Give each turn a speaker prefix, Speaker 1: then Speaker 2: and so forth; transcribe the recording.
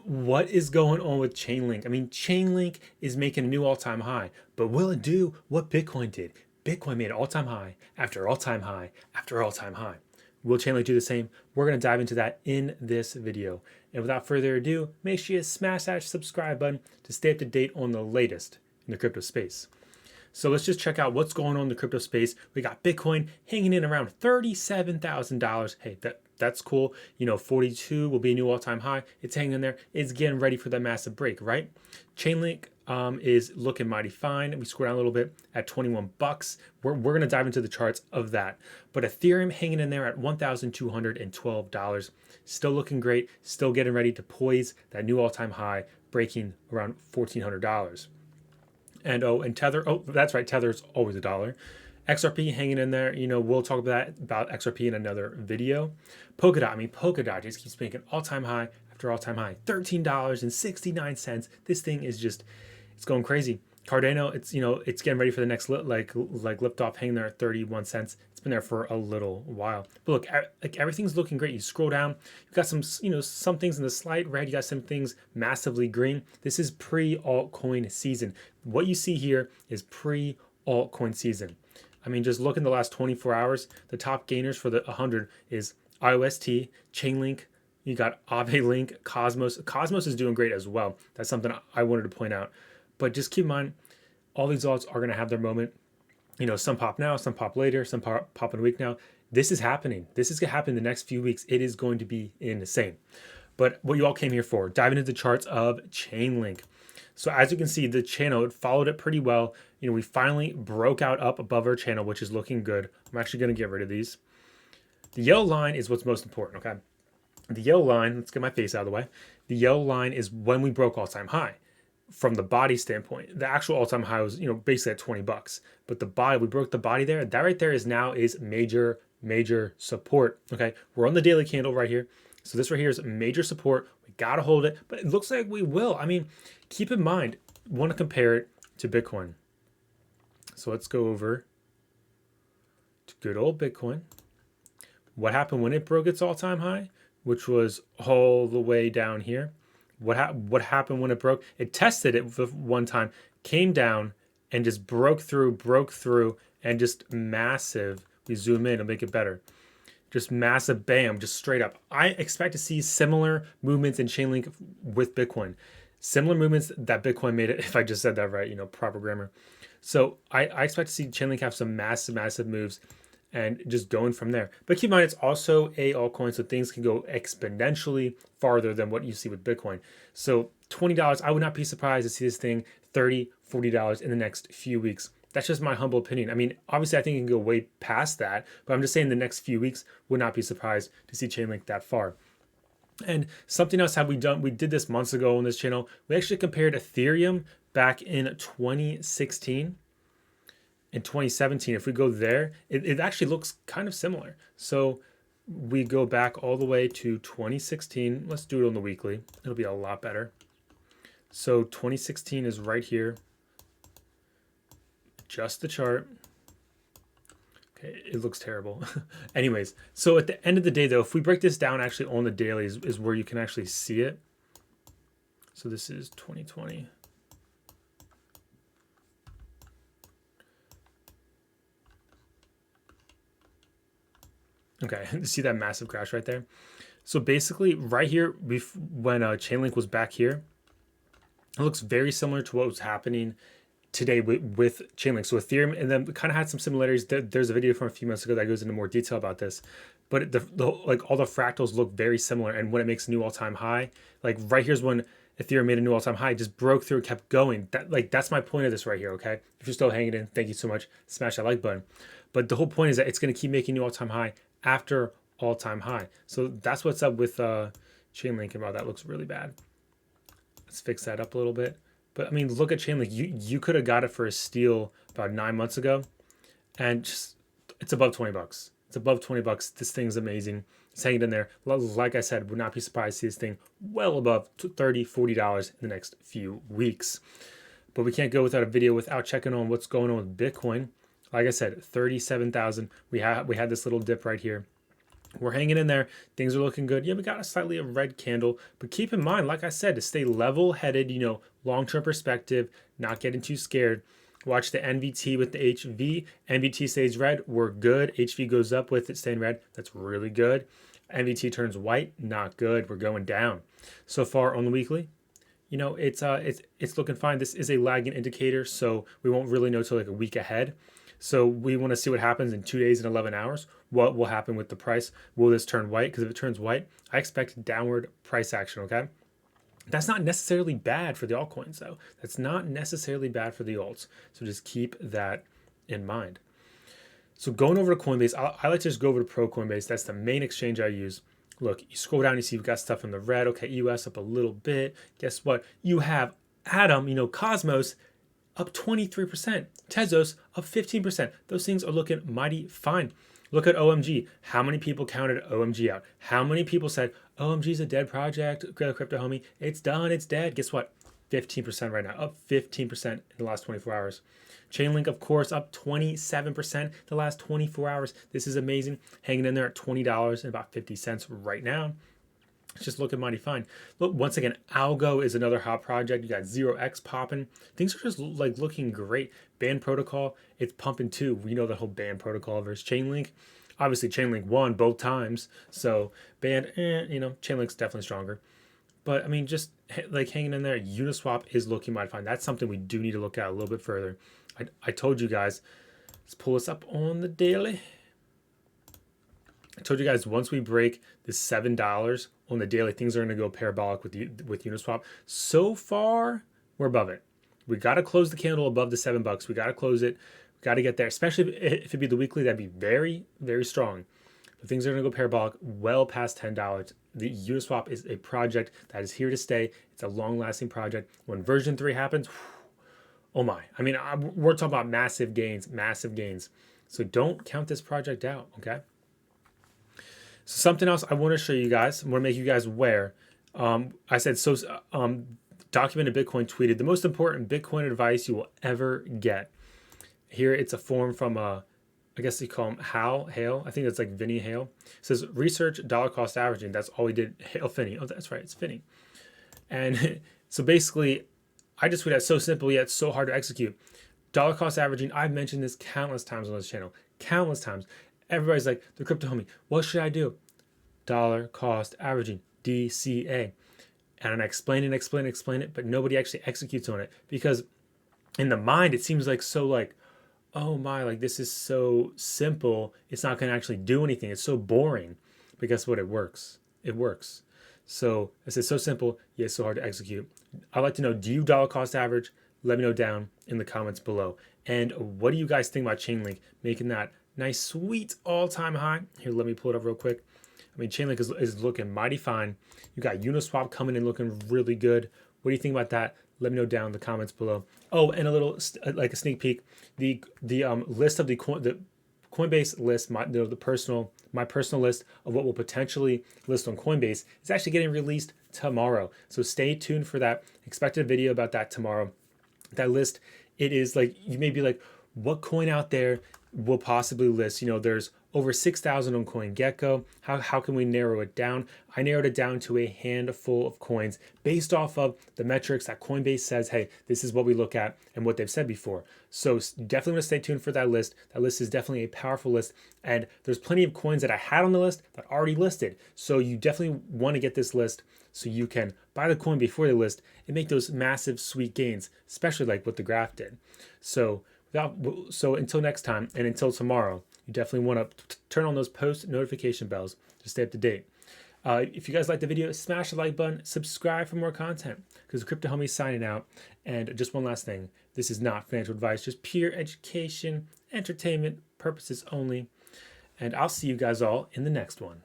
Speaker 1: What is going on with Chainlink? I mean, Chainlink is making a new all-time high, but will it do what Bitcoin did? Bitcoin made an all-time high after all-time high after all-time high. Will Chainlink do the same? We're going to dive into that in this video. And without further ado, make sure you smash that subscribe button to stay up to date on the latest in the crypto space. So let's just check out what's going on in the crypto space. We got Bitcoin hanging in around $37,000. Hey, that's cool. 42 will be a new all-time high. It's hanging in there. It's getting ready for that massive break, right? Chainlink is looking mighty fine. We scroll down a little bit at 21 bucks. We're going to dive into the charts of that. But Ethereum hanging in there at $1,212. Still looking great. Still getting ready to poise that new all-time high, breaking around $1,400. And Tether, oh, that's right, Tether's always $1. XRP hanging in there, we'll talk about XRP in another video. Polkadot just keeps making all-time high after all-time high, $13.69. This thing is just, it's going crazy. Cardano, it's getting ready for the next lift off, hanging there at 31 cents. It's been there for a little while. But look, everything's looking great. You scroll down, you've got some things in the slight red, you got some things massively green. This is pre-altcoin season. What you see here is pre-altcoin season. I mean, just look in the last 24 hours, the top gainers for the 100 is IOST, Chainlink, you got Aave Link, Cosmos. Cosmos is doing great as well. That's something I wanted to point out. But just keep in mind, all these alts are going to have their moment. Some pop now, some pop later, some pop in a week now. This is happening. This is going to happen in the next few weeks. It is going to be insane. But what you all came here for, diving into the charts of Chainlink. So as you can see, the channel, it followed it pretty well. We finally broke out up above our channel, which is looking good. I'm actually going to get rid of these. The yellow line is what's most important, okay? The yellow line, let's get my face out of the way. The yellow line is when we broke all-time high. From the body standpoint, the actual all-time high was, basically at 20 bucks. But the body, we broke the body there. That right there is major, major support. Okay, we're on the daily candle right here. So this right here is major support. We got to hold it, but it looks like we will. I mean, keep in mind, want to compare it to Bitcoin. So let's go over to good old Bitcoin. What happened when it broke its all-time high, which was all the way down here? What happened when it broke? It tested it one time, came down, and just broke through, and just massive. We zoom in and make it better. Just massive, bam, just straight up. I expect to see similar movements in Chainlink with Bitcoin. Similar movements that Bitcoin made it, if I just said that right, proper grammar. So I expect to see Chainlink have some massive moves and just going from there. But keep in mind, it's also a altcoin, so things can go exponentially farther than what you see with Bitcoin. So $20, I would not be surprised to see this thing $30, $40 in the next few weeks. That's just my humble opinion. I mean, obviously, I think it can go way past that, but I'm just saying the next few weeks would not be surprised to see Chainlink that far. And something else have we done? We did this months ago on this channel. We actually compared Ethereum back in 2016. In 2017, if we go there, it actually looks kind of similar. So we go back all the way to 2016. Let's do it on the weekly. It'll be a lot better. So 2016 is right here. Just the chart. Okay, it looks terrible. Anyways, so at the end of the day, though, if we break this down actually on the daily is where you can actually see it. So this is 2020. Okay, see that massive crash right there? So basically, right here, when Chainlink was back here, it looks very similar to what was happening today with Chainlink. So Ethereum, and then kind of had some similarities. There's a video from a few months ago that goes into more detail about this. But like all the fractals look very similar. And when it makes a new all-time high, like right here's when Ethereum made a new all-time high, just broke through, kept going. That's my point of this right here, okay? If you're still hanging in, thank you so much. Smash that like button. But the whole point is that it's going to keep making new all-time high after all-time high. So that's what's up with Chainlink, and wow, that looks really bad. Let's fix that up a little bit. But I mean, look at Chainlink. You could have got it for a steal about 9 months ago, and just it's above 20 bucks. It's above 20 bucks. This thing's amazing. It's hanging in there. Like I said, would not be surprised to see this thing well above $30, $40 in the next few weeks. But we can't go without a video without checking on what's going on with Bitcoin. Like I said, 37,000. We had this little dip right here. We're hanging in there. Things are looking good. Yeah, we got a slightly a red candle, but keep in mind, like I said, to stay level-headed, long-term perspective, not getting too scared. Watch the NVT with the HV. NVT stays red, we're good. HV goes up with it staying red, that's really good. NVT turns white, not good. We're going down. So far on the weekly, it's looking fine. This is a lagging indicator, so we won't really know till like a week ahead. So we want to see what happens in 2 days and 11 hours. What will happen with the price? Will this turn white? Because if it turns white, I expect downward price action. Okay. That's not necessarily bad for the altcoins, though. That's not necessarily bad for the alts. So just keep that in mind. So going over to Coinbase, I like to just go over to Pro Coinbase. That's the main exchange I use. Look, you scroll down, you see you've got stuff in the red. Okay, US up a little bit. Guess what? You have Atom, Cosmos up 23%. Tezos up 15%. Those things are looking mighty fine. Look at OMG. How many people counted OMG out? How many people said, OMG is a dead project, crypto homie? It's done, it's dead. Guess what? 15% right now, up 15% in the last 24 hours. Chainlink, of course, up 27% the last 24 hours. This is amazing. Hanging in there at $20 and about 50 cents right now. It's just looking mighty fine. Look, once again, Algo is another hot project. You got 0x popping. Things are just like looking great. Band Protocol, it's pumping too. We know the whole Band Protocol versus Chainlink. Obviously, Chainlink won both times. So Band, Chainlink's definitely stronger. But I mean, just like hanging in there, Uniswap is looking mighty fine. That's something we do need to look at a little bit further. I told you guys, let's pull this up on the daily. I told you guys once we break the $7 on the daily, things are going to go parabolic with Uniswap. So far, we're above it. We got to close the candle above the $7. We got to close it. We got to get there, especially if it be the weekly. That'd be very, very strong. But things are going to go parabolic well past $10. The Uniswap is a project that is here to stay. It's a long-lasting project. When version 3 happens, oh my. I mean, we're talking about massive gains, massive gains. So don't count this project out, okay? So something else I want to show you guys, I want to make you guys aware. I said, Documented Bitcoin tweeted, the most important Bitcoin advice you will ever get. Here it's a form from, I guess you call him Hale. I think that's like Vinny Hale. It says, research dollar cost averaging. That's all we did. Hale Finney. Oh, that's right. It's Finney. And so basically, I just tweeted out so simple yet so hard to execute. Dollar cost averaging, I've mentioned this countless times on this channel. Countless times. Everybody's like, the crypto homie, what should I do? Dollar cost averaging, DCA. And I explain it, but nobody actually executes on it. Because in the mind, it seems like so like, oh my, like this is so simple. It's not going to actually do anything. It's so boring. But guess what? It works. It works. So I said, so simple, yet so hard to execute. I'd like to know, do you dollar cost average? Let me know down in the comments below. And what do you guys think about Chainlink making that nice, sweet all-time high? Here, let me pull it up real quick. I mean, Chainlink is looking mighty fine. You got Uniswap coming in looking really good. What do you think about that? Let me know down in the comments below. Oh, and a little like a sneak peek. The list of the Coinbase list, my personal list of what will potentially list on Coinbase is actually getting released tomorrow. So stay tuned for that. Expect a video about that tomorrow. That list, it is like, you may be like, what coin out there will possibly list? There's over 6,000 on CoinGecko. How can we narrow it down? I narrowed it down to a handful of coins based off of the metrics that Coinbase says, hey, this is what we look at and what they've said before. So definitely want to stay tuned for that list. That list is definitely a powerful list. And there's plenty of coins that I had on the list that already listed. So you definitely want to get this list so you can buy the coin before they list and make those massive sweet gains, especially like what the graph did. So until next time and until tomorrow, you definitely want to turn on those post notification bells to stay up to date. If you guys like the video, smash the like button, subscribe for more content, because the Crypto Homie's signing out. And just one last thing, this is not financial advice, just pure education, entertainment purposes only. And I'll see you guys all in the next one.